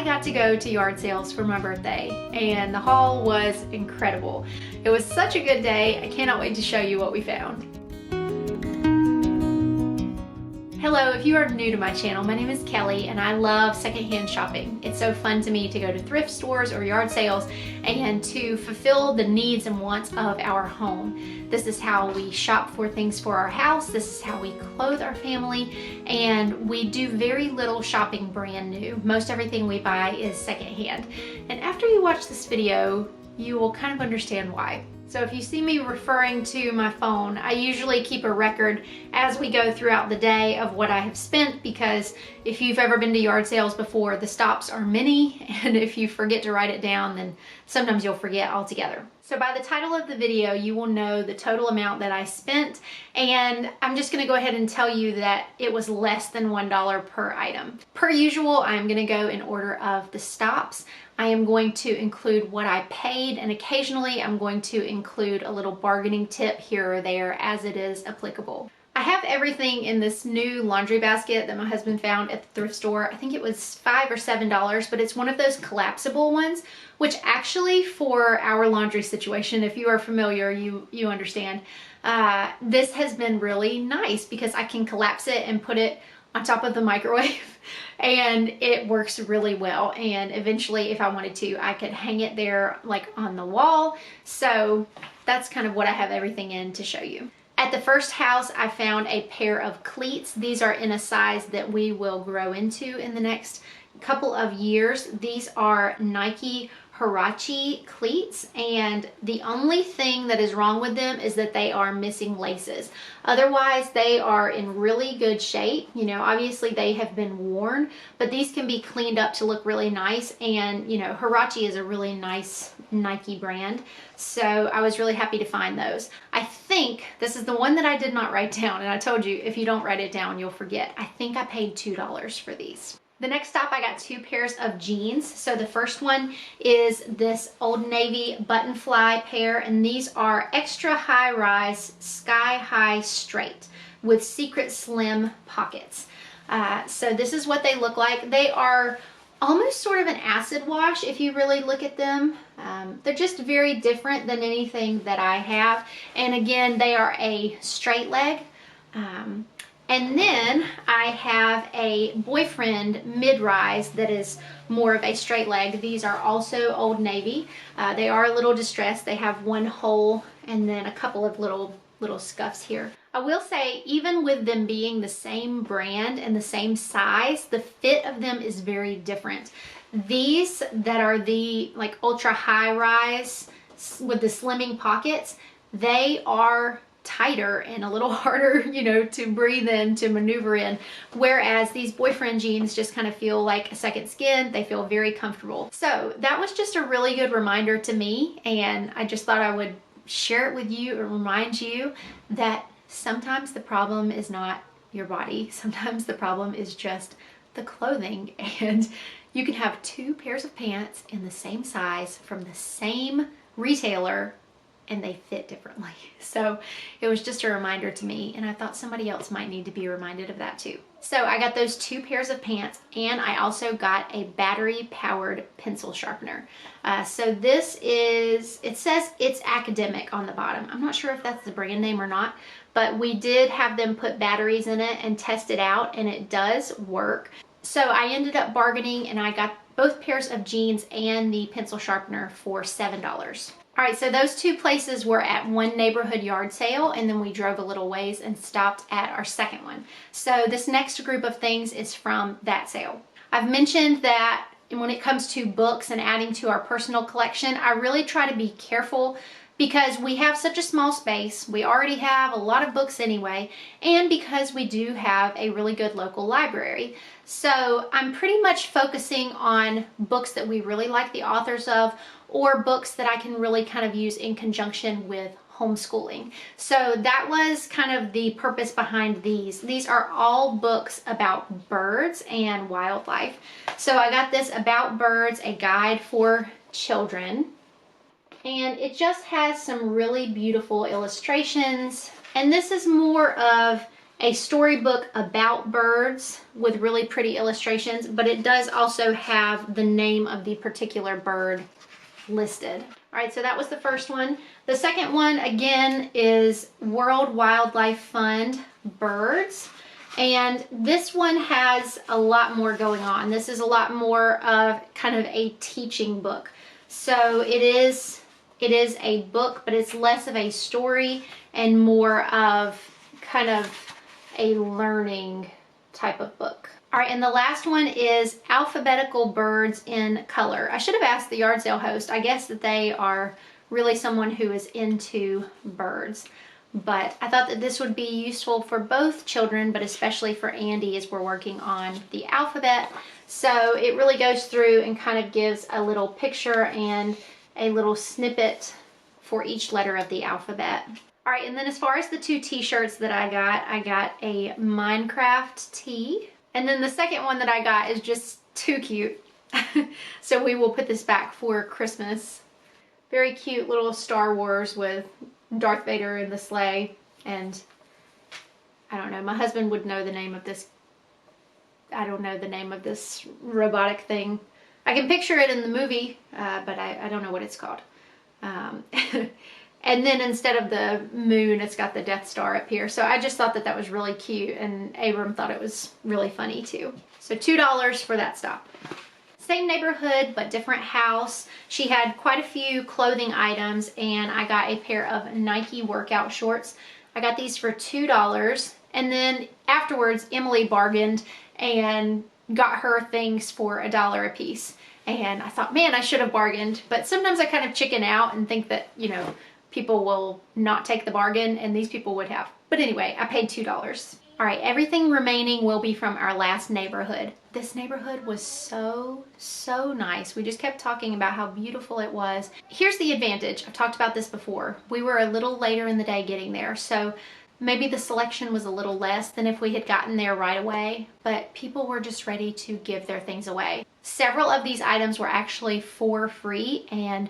I got to go to yard sales for my birthday, and the haul was incredible. It was such a good day. I cannot wait to show you what we found. Hello, if you are new to my channel, my name is Kelly and I love secondhand shopping. It's so fun to me to go to thrift stores or yard sales and to fulfill the needs and wants of our home. This is how we shop for things for our house. This is how we clothe our family, and we do very little shopping brand new. Most everything we buy is secondhand. And after you watch this video, you will kind of understand why. So if you see me referring to my phone, I usually keep a record as we go throughout the day of what I have spent, because if you've ever been to yard sales before, the stops are many, and if you forget to write it down, then sometimes you'll forget altogether. So by the title of the video, you will know the total amount that I spent, and I'm just gonna go ahead and tell you that it was less than $1 per item. Per usual, I'm gonna go in order of the stops. I am going to include what I paid, and occasionally I'm going to include a little bargaining tip here or there as it is applicable. I have everything in this new laundry basket that my husband found at the thrift store. I think it was $5 or $7, but it's one of those collapsible ones, which actually for our laundry situation, if you are familiar, you understand, this has been really nice because I can collapse it and put it on top of the microwave and it works really well. And eventually, if I wanted to, I could hang it there like on the wall. So that's kind of what I have everything in to show you. At the first house, I found a pair of cleats. These are in a size that we will grow into in the next couple of years. These are Nike Huarache cleats, and the only thing that is wrong with them is that they are missing laces. Otherwise, they are in really good shape. You know, obviously they have been worn, but these can be cleaned up to look really nice. And you know, Huarache is a really nice Nike brand, so I was really happy to find those. I think this is the one that I did not write down, and I told you if you don't write it down, you'll forget. I think I paid $2 for these. The next stop, I got 2 pairs of jeans. So the first one is this Old Navy button fly pair, and these are extra high rise, sky high straight with secret slim pockets. So this is what they look like. They are almost sort of an acid wash if you really look at them. They're just very different than anything that I have. And again, they are a straight leg. And then I have a boyfriend mid-rise that is more of a straight leg. These are also Old Navy. They are a little distressed. They have one hole and then a couple of little scuffs here. I will say, even with them being the same brand and the same size, the fit of them is very different. These that are the like ultra high rise with the slimming pockets, they are tighter and a little harder, you know, to breathe in, to maneuver in, whereas these boyfriend jeans just kind of feel like a second skin. They feel very comfortable. So that was just a really good reminder to me, and I just thought I would share it with you and remind you that sometimes the problem is not your body. Sometimes the problem is just the clothing, and you can have 2 pairs of pants in the same size from the same retailer and they fit differently. So it was just a reminder to me, and I thought somebody else might need to be reminded of that too. So I got those 2 pairs of pants, and I also got a battery powered pencil sharpener. So this is, it says it's academic on the bottom. I'm not sure if that's the brand name or not, but we did have them put batteries in it and test it out, and it does work. So I ended up bargaining, and I got both pairs of jeans and the pencil sharpener for $7. All right, so those 2 places were at one neighborhood yard sale, and then we drove a little ways and stopped at our second one. So this next group of things is from that sale. I've mentioned that when it comes to books and adding to our personal collection, I really try to be careful because we have such a small space. We already have a lot of books anyway, and because we do have a really good local library. So I'm pretty much focusing on books that we really like the authors of, or books that I can really kind of use in conjunction with homeschooling. So that was kind of the purpose behind these. These are all books about birds and wildlife. So I got this About Birds, a guide for children. And it just has some really beautiful illustrations. And this is more of a storybook about birds with really pretty illustrations, but it does also have the name of the particular bird listed. All right, so that was the first one. The second one, again, is World Wildlife Fund Birds. And this one has a lot more going on. This is a lot more of kind of a teaching book. So it is a book, but it's less of a story and more of kind of a learning type of book. All right, and the last one is Alphabetical Birds in Color. I should have asked the yard sale host. I guess that they are really someone who is into birds. But I thought that this would be useful for both children, but especially for Andy as we're working on the alphabet. So it really goes through and kind of gives a little picture and a little snippet for each letter of the alphabet. All right, and then as far as the two t-shirts that I got a Minecraft tee. And then the second one that I got is just too cute. So we will put this back for Christmas. Very cute little Star Wars with Darth Vader in the sleigh, and I don't know, my husband would know the name of this. I don't know the name of this robotic thing. I can picture it in the movie, but I don't know what it's called. And then instead of the moon, it's got the Death Star up here. So I just thought that that was really cute, and Abram thought it was really funny too. So $2 for that stop. Same neighborhood, but different house. She had quite a few clothing items, and I got a pair of Nike workout shorts. I got these for $2, and then afterwards, Emily bargained and got her things for $1 a piece. And I thought, man, I should have bargained. But sometimes I kind of chicken out and think that, you know, people will not take the bargain, and these people would have. But anyway, I paid $2. All right, everything remaining will be from our last neighborhood. This neighborhood was so nice. We just kept talking about how beautiful it was. Here's the advantage. I've talked about this before. We were a little later in the day getting there, so maybe the selection was a little less than if we had gotten there right away, but people were just ready to give their things away. Several of these items were actually for free, and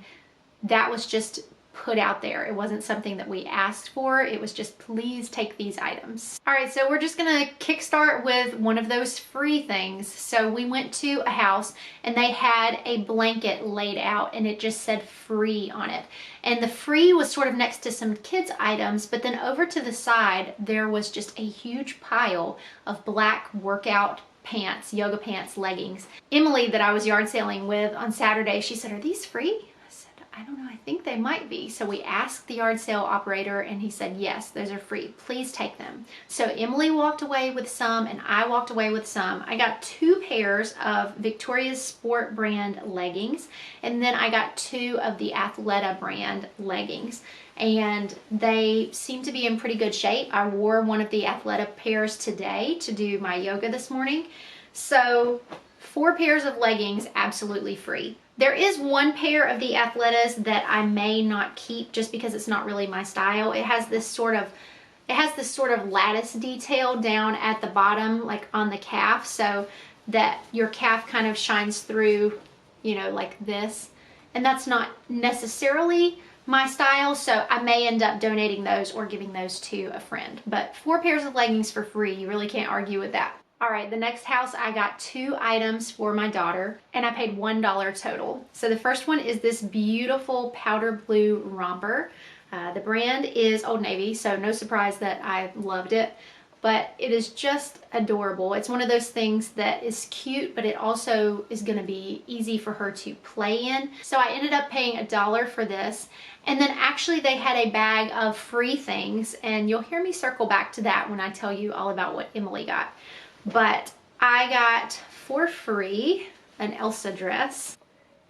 that was just put out there. It wasn't something that we asked for. It was just, please take these items. All right, so we're just gonna kickstart with one of those free things. So we went to a house and they had a blanket laid out and it just said free on it. And the free was sort of next to some kids items, but then over to the side, there was just a huge pile of black workout pants, yoga pants, leggings. Emily, that I was yard sailing with on Saturday, she said, "Are these free?" I don't know, I think they might be. So we asked the yard sale operator and he said, yes, those are free. Please take them. So Emily walked away with some and I walked away with some. I got 2 pairs of Victoria's Sport brand leggings, and then I got 2 of the Athleta brand leggings. And they seem to be in pretty good shape. I wore one of the Athleta pairs today to do my yoga this morning. So 4 pairs of leggings, absolutely free. There is one pair of the Athletas that I may not keep just because it's not really my style. It has this sort of lattice detail down at the bottom, like on the calf, so that your calf kind of shines through, you know, like this. And that's not necessarily my style, so I may end up donating those or giving those to a friend. But 4 pairs of leggings for free, you really can't argue with that. All right, the next house, I got 2 items for my daughter and I paid $1 total. So the first one is this beautiful powder blue romper. The brand is Old Navy, so no surprise that I loved it, but it is just adorable. It's one of those things that is cute, but it also is gonna be easy for her to play in. So I ended up paying $1 for this. And then actually they had a bag of free things, and you'll hear me circle back to that when I tell you all about what Emily got. But I got for free an Elsa dress.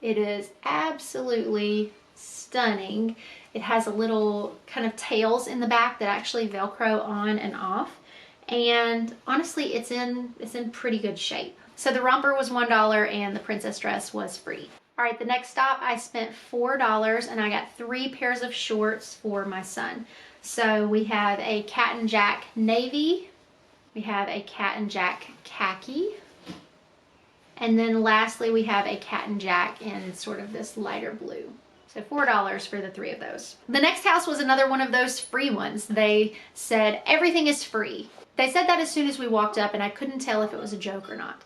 It is absolutely stunning. It has a little kind of tails in the back that actually Velcro on and off. And honestly, it's in pretty good shape. So the romper was $1 and the princess dress was free. All right, the next stop, I spent $4 and I got 3 pairs of shorts for my son. So we have a Cat and Jack navy, we have a Cat and Jack khaki, and then lastly we have a Cat and Jack in sort of this lighter blue. So $4 for the 3 of those. The next house was another one of those free ones. They said everything is free. They said that as soon as we walked up, and I couldn't tell if it was a joke or not.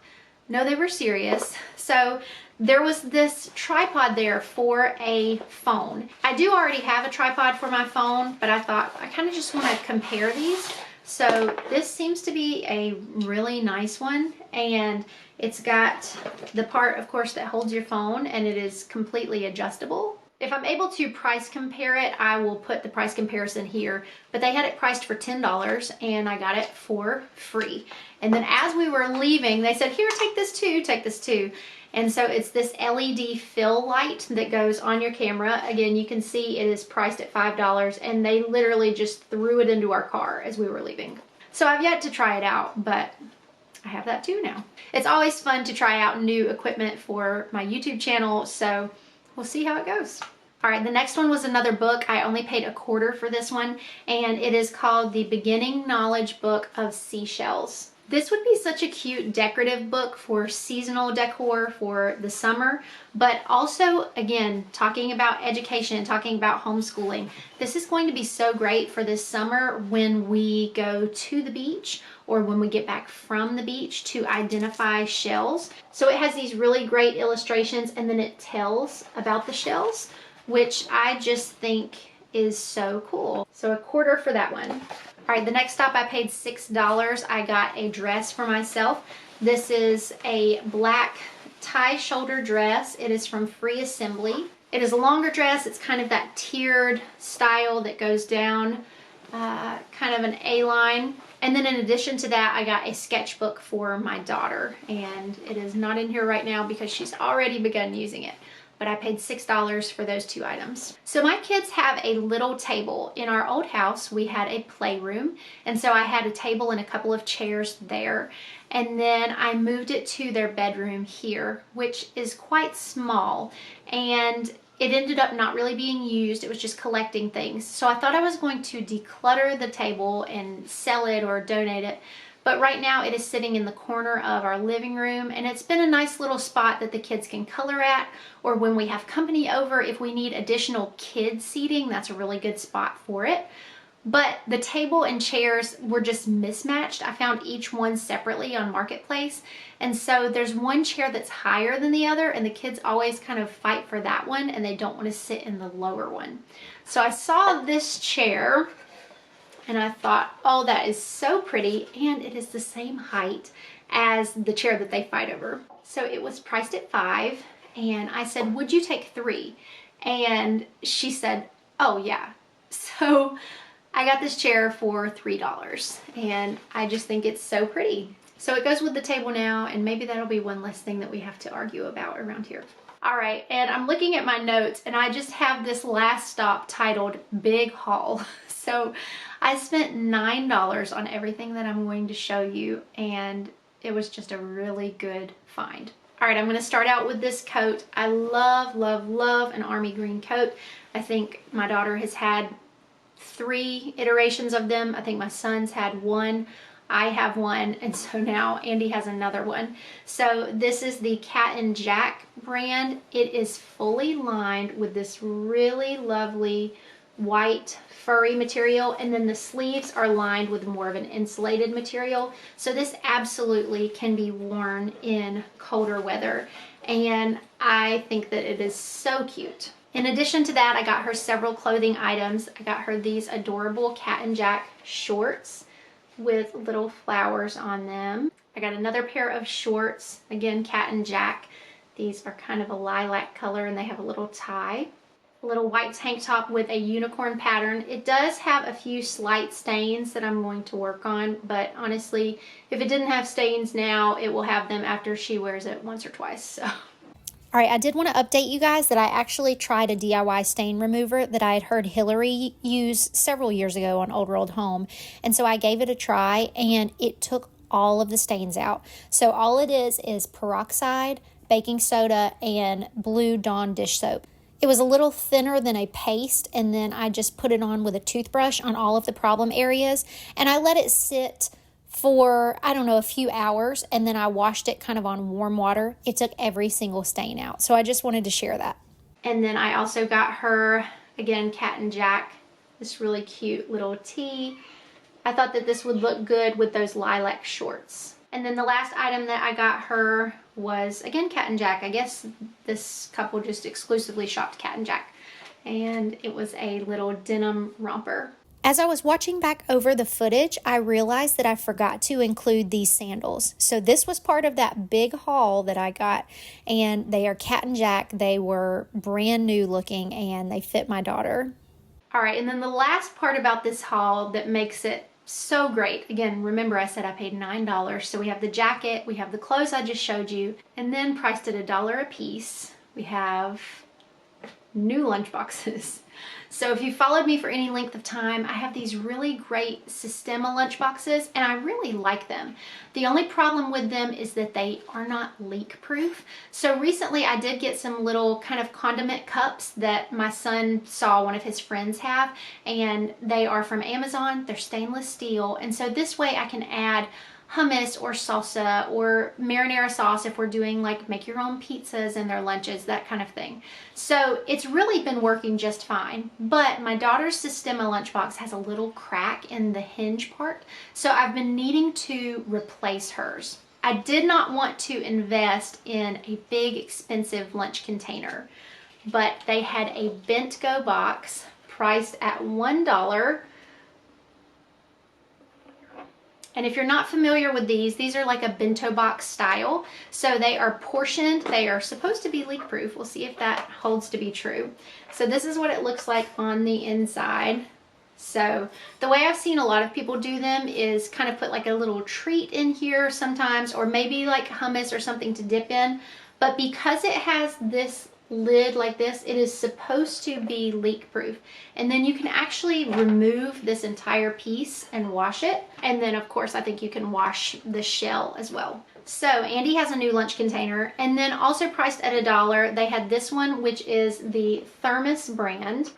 No, they were serious. So there was this tripod there for a phone. I do already have a tripod for my phone, but I thought I kind of just want to compare these. So this seems to be a really nice one, and it's got the part, of course, that holds your phone, and it is completely adjustable. If I'm able to price compare it, I will put the price comparison here, but they had it priced for $10 and I got it for free. And then as we were leaving, they said, here, take this too, take this too. And so it's this LED fill light that goes on your camera. Again, you can see it is priced at $5, and they literally just threw it into our car as we were leaving. So I've yet to try it out, but I have that too now. It's always fun to try out new equipment for my YouTube channel, so we'll see how it goes. All right, the next one was another book. I only paid $1/4 for this one, and it is called The Beginning Knowledge Book of Seashells. This would be such a cute decorative book for seasonal decor for the summer, but also, again, talking about education, talking about homeschooling. This is going to be so great for this summer when we go to the beach or when we get back from the beach to identify shells. So it has these really great illustrations, and then it tells about the shells, which I just think is so cool. So $1/4 for that one. All right, the next stop I paid $6. I got a dress for myself. This is a black tie shoulder dress. It is from Free Assembly. It is a longer dress. It's kind of that tiered style that goes down kind of an A-line. And then in addition to that, I got a sketchbook for my daughter, and it is not in here right now because she's already begun using it. But I paid $6 for those 2 items. So my kids have a little table. In our old house, we had a playroom, and so I had a table and a couple of chairs there. And then I moved it to their bedroom here, which is quite small, and it ended up not really being used. It was just collecting things. So I thought I was going to declutter the table and sell it or donate it. But right now it is sitting in the corner of our living room, and it's been a nice little spot that the kids can color at, or when we have company over, if we need additional kid seating, that's a really good spot for it. But the table and chairs were just mismatched. I found each one separately on Marketplace, and so there's one chair that's higher than the other, and the kids always kind of fight for that one, and they don't want to sit in the lower one. So I saw this chair, and I thought, oh, that is so pretty, and it is the same height as the chair that they fight over. So it was priced at $5, and I said, would you take 3? And she said, oh yeah. So I got this chair for $3, and I just think it's so pretty. So it goes with the table now, and maybe that'll be one less thing that we have to argue about around here. All right, and I'm looking at my notes, and I just have this last stop titled Big Haul. So I spent $9 on everything that I'm going to show you, and it was just a really good find. All right, I'm going to start out with this coat. I love, love, love an army green coat. I think my daughter has had 3 iterations of them. I think my son's had 1. I have 1, and so now Andy has another one. So this is the Cat and Jack brand. It is fully lined with this really lovely white furry material, and then the sleeves are lined with more of an insulated material. So this absolutely can be worn in colder weather, and I think that it is so cute. In addition to that, I got her several clothing items. I got her these adorable Cat and Jack shorts with little flowers on them. I got another pair of shorts, again, Cat and Jack. These are kind of a lilac color, and they have a little tie. A little white tank top with a unicorn pattern. It does have a few slight stains that I'm going to work on, but honestly, if it didn't have stains now, it will have them after she wears it once or twice. So. All right, I did want to update you guys that I actually tried a DIY stain remover that I had heard Hillary use several years ago on Old World Home. And so I gave it a try, and it took all of the stains out. So all it is peroxide, baking soda, and Blue Dawn dish soap. It was a little thinner than a paste, and then I just put it on with a toothbrush on all of the problem areas, and I let it sit for, I don't know, a few hours, and then I washed it kind of on warm water. It took every single stain out, so I just wanted to share that. And then I also got her, again, Cat and Jack, this really cute little tee. I thought that this would look good with those lilac shorts. And then the last item that I got her was, again, Cat and Jack. I guess this couple just exclusively shopped Cat and Jack. And it was a little denim romper. As I was watching back over the footage, I realized that I forgot to include these sandals. So this was part of that big haul that I got, and they are Cat and Jack. They were brand new looking, and they fit my daughter. All right, and then the last part about this haul that makes it so great. Again, remember I said I paid $9. So we have the jacket, we have the clothes I just showed you, and then priced at $1 a piece, we have new lunch boxes. So if you followed me for any length of time, I have these really great Sistema lunch boxes, and I really like them. The only problem with them is that they are not leak proof. So recently I did get some little kind of condiment cups that my son saw one of his friends have, and they are from Amazon. They're stainless steel, and so this way I can add hummus or salsa or marinara sauce if we're doing like make your own pizzas and their lunches, that kind of thing. So it's really been working just fine. But my daughter's Sistema lunchbox has a little crack in the hinge part, so I've been needing to replace hers. I did not want to invest in a big expensive lunch container, but they had a bent-go box priced at $1. And if you're not familiar with these are like a bento box style. So they are portioned. They are supposed to be leak proof. We'll see if that holds to be true. So this is what it looks like on the inside. So the way I've seen a lot of people do them is kind of put like a little treat in here sometimes, or maybe like hummus or something to dip in. But because it has this lid like this, it is supposed to be leak proof, and then you can actually remove this entire piece and wash it, and then of course I think you can wash the shell as well. So Andy has a new lunch container, and then also priced at $1 they had this one, which is the Thermos brand.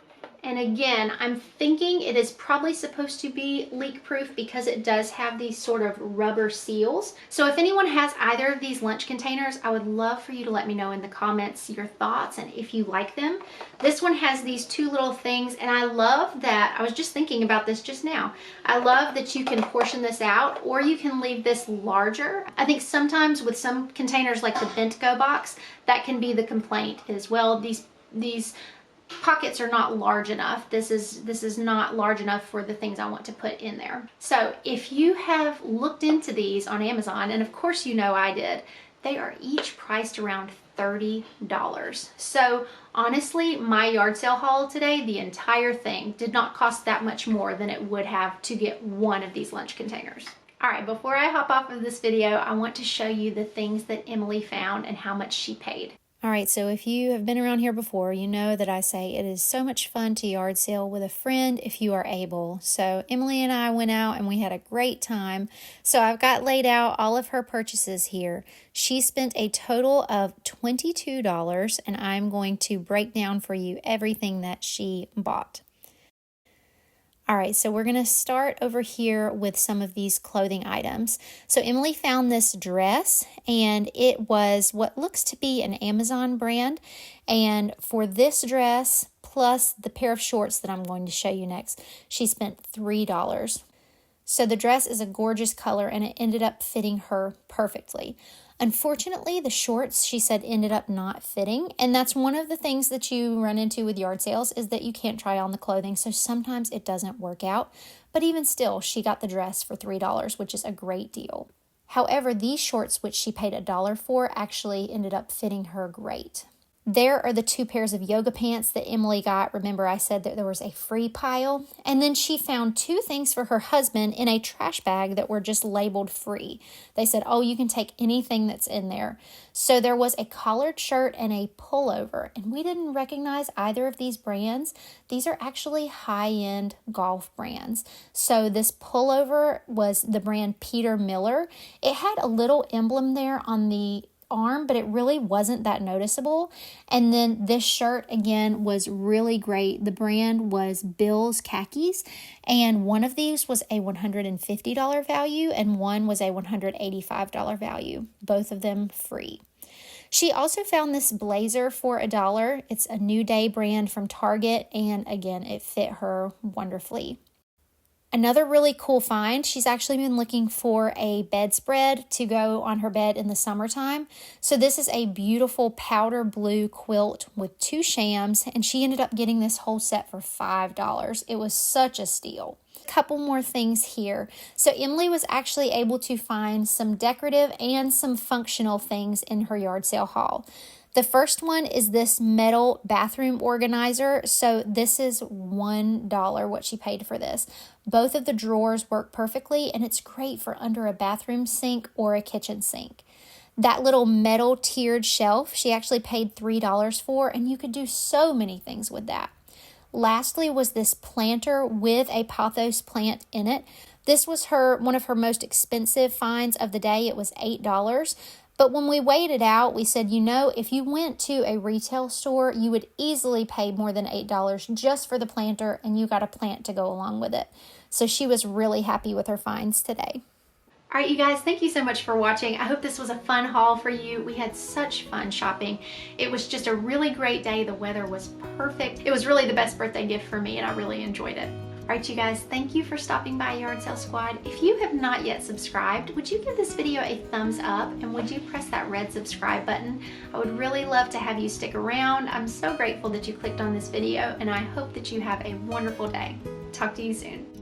And again, I'm thinking it is probably supposed to be leak proof because it does have these sort of rubber seals. So if anyone has either of these lunch containers, I would love for you to let me know in the comments your thoughts and if you like them. This one has these two little things, and I love that. I was just thinking about this just now. I love that you can portion this out, or you can leave this larger. I think sometimes with some containers like the bent-go box, that can be the complaint as well. These pockets are not large enough. This is not large enough for the things I want to put in there. So if you have looked into these on Amazon, and of course you know I did, they are each priced around $30. So honestly, my yard sale haul today, the entire thing did not cost that much more than it would have to get one of these lunch containers. All right, before I hop off of this video, I want to show you the things that Emily found and how much she paid. All right, so if you have been around here before, you know that I say it is so much fun to yard sale with a friend if you are able. So Emily and I went out and we had a great time. So I've got laid out all of her purchases here. She spent a total of $22, and I'm going to break down for you everything that she bought. All right, so we're going to start over here with some of these clothing items. So Emily found this dress, and it was what looks to be an Amazon brand. And for this dress, plus the pair of shorts that I'm going to show you next, she spent $3. So the dress is a gorgeous color, and it ended up fitting her perfectly. Unfortunately, the shorts, she said, ended up not fitting. And that's one of the things that you run into with yard sales, is that you can't try on the clothing. So sometimes it doesn't work out. But even still, she got the dress for $3, which is a great deal. However, these shorts, which she paid $1 for, actually ended up fitting her great. There are the two pairs of yoga pants that Emily got. Remember, I said that there was a free pile. And then she found two things for her husband in a trash bag that were just labeled free. They said, oh, you can take anything that's in there. So there was a collared shirt and a pullover. And we didn't recognize either of these brands. These are actually high-end golf brands. So this pullover was the brand Peter Miller. It had a little emblem there on the arm, but it really wasn't that noticeable. And then this shirt again was really great. The brand was Bill's Khakis, and one of these was a $150 value and one was a $185 value, both of them free. She also found this blazer for $1. It's a New Day brand from Target, and again, it fit her wonderfully. Another really cool find, she's actually been looking for a bedspread to go on her bed in the summertime. So this is a beautiful powder blue quilt with 2 shams, and she ended up getting this whole set for $5. It was such a steal. Couple more things here. So Emily was actually able to find some decorative and some functional things in her yard sale haul. The first one is this metal bathroom organizer. So this is $1 what she paid for this. Both of the drawers work perfectly, and it's great for under a bathroom sink or a kitchen sink. That little metal tiered shelf, she actually paid $3 for, and you could do so many things with that. Lastly was this planter with a pothos plant in it. This was one of her most expensive finds of the day. It was $8. But when we weighed it out, we said, if you went to a retail store, you would easily pay more than $8 just for the planter, and you got a plant to go along with it. So she was really happy with her finds today. All right, you guys, thank you so much for watching. I hope this was a fun haul for you. We had such fun shopping. It was just a really great day. The weather was perfect. It was really the best birthday gift for me, and I really enjoyed it. All right, you guys, thank you for stopping by Yard Sale Squad. If you have not yet subscribed, would you give this video a thumbs up, and would you press that red subscribe button? I would really love to have you stick around. I'm so grateful that you clicked on this video, and I hope that you have a wonderful day. Talk to you soon.